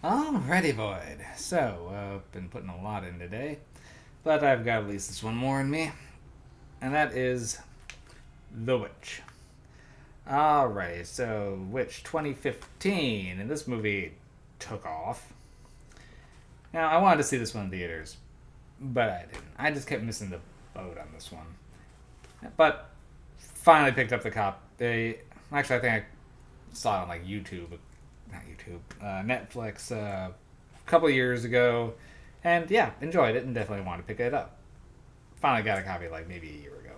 Alrighty, Void. So, been putting a lot in today, but I've got at least this one more in me, and that is The Witch. Alrighty, so Witch 2015, and this movie took off. Now, I wanted to see this one in theaters, but I didn't. I just kept missing the boat on this one. But finally picked up the cop. Actually, I think I saw it on like YouTube, not YouTube, Netflix a couple years ago, and yeah, enjoyed it and definitely wanted to pick it up. Finally got a copy like maybe a year ago.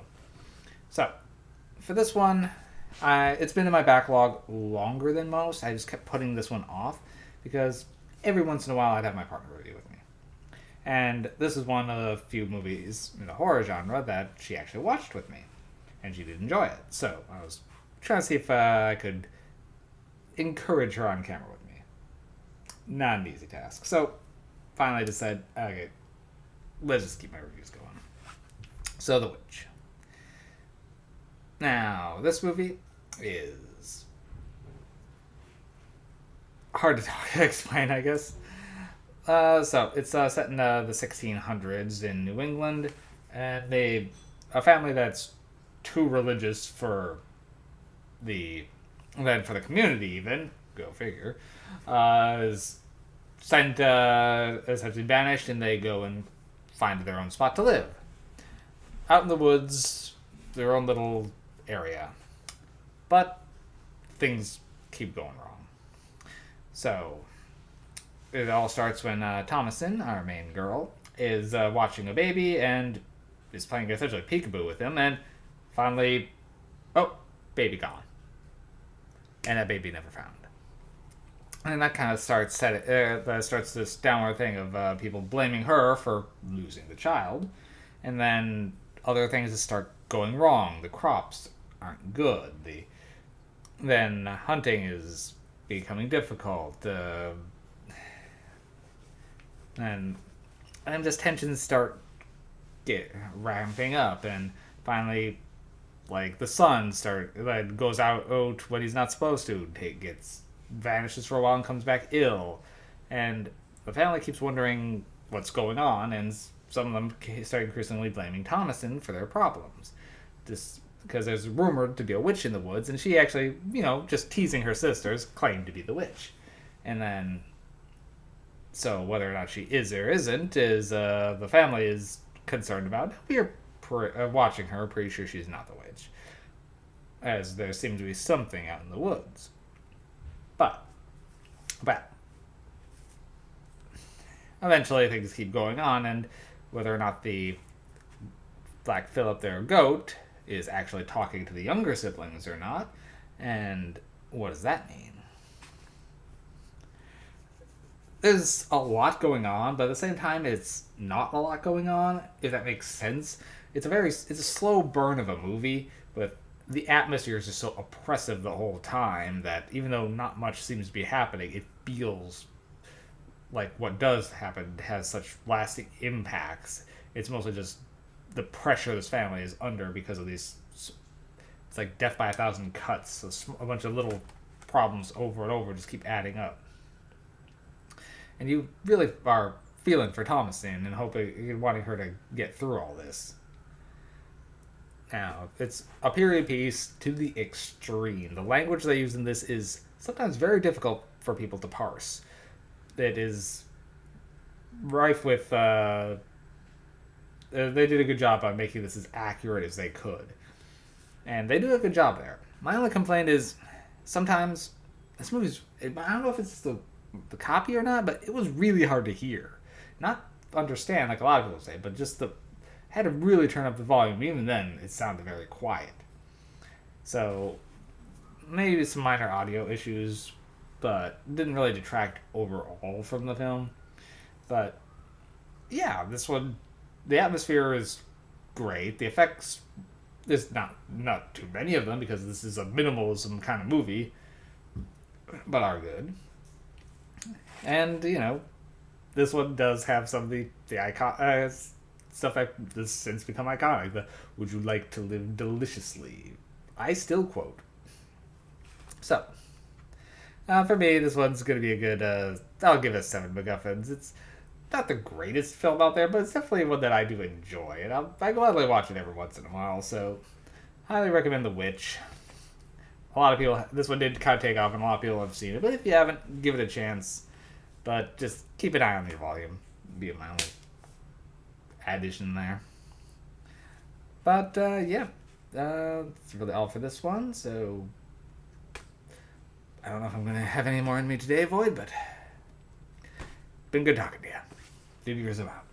So for this one, it's been in my backlog longer than most. I just kept putting this one off because every once in a while I'd have my partner review with me. And this is one of the few movies in the horror genre that she actually watched with me. And she did enjoy it. So I was trying to see if I could encourage her on camera with me. Not an easy task. So finally I decided, okay, let's just keep my reviews going. So The Witch. Now, this movie is hard to explain, I guess. So it's set in the 1600s in New England, and a family that's too religious for the for the community even, go figure, is sent essentially banished, and they go and find their own spot to live out in the woods, their own little area. But things keep going wrong. So it all starts when Thomason, our main girl, is watching a baby and is playing essentially peekaboo with him, and finally, oh, baby gone, and that baby never found. And that kind of starts starts this downward thing of people blaming her for losing the child, and then other things start going wrong. The crops aren't good. Then hunting is becoming difficult. And just tensions start ramping up, and finally, like the son goes out when he's not supposed to, vanishes for a while and comes back ill, and the family keeps wondering what's going on, and some of them start increasingly blaming Thomason for their problems, just because there's rumored to be a witch in the woods, and she actually, just teasing her sisters, claimed to be the witch, and then. So whether or not she is or isn't is the family is concerned about. We are watching her, pretty sure she's not the witch, as there seems to be something out in the woods. But eventually things keep going on, and whether or not the Black Phillip, their goat, is actually talking to the younger siblings or not, and what does that mean? There's a lot going on, but at the same time, it's not a lot going on, if that makes sense. It's a slow burn of a movie, but the atmosphere is just so oppressive the whole time that even though not much seems to be happening, it feels like what does happen has such lasting impacts. It's mostly just the pressure this family is under because of these. It's like death by 1,000 cuts. So a bunch of little problems over and over just keep adding up. And you really are feeling for Thomason and wanting her to get through all this. Now, it's a period piece to the extreme. The language they use in this is sometimes very difficult for people to parse. It is rife with. They did a good job on making this as accurate as they could. And they do a good job there. My only complaint is sometimes this movie's. I don't know if it's the copy or not, but it was really hard to hear. Not understand like a lot of people say, but just had to really turn up the volume. Even then, it sounded very quiet. So maybe some minor audio issues, but didn't really detract overall from the film. But yeah, this one, the atmosphere is great. The effects, there's not too many of them because this is a minimalism kind of movie, but are good. And, this one does have some of the icon stuff that has since become iconic. The "Would you like to live deliciously?" I still quote. So, For me, this one's going to be a good. I'll give it 7 MacGuffins. It's not the greatest film out there, but it's definitely one that I do enjoy, and I gladly watch it every once in a while. So, highly recommend The Witch. A lot of people, this one did kind of take off, and a lot of people have seen it. But if you haven't, give it a chance. But just keep an eye on your volume. Be my only addition there. But yeah, that's really all for this one. So I don't know if I'm gonna have any more in me today, Void, but been good talking to you. Dude, yours about.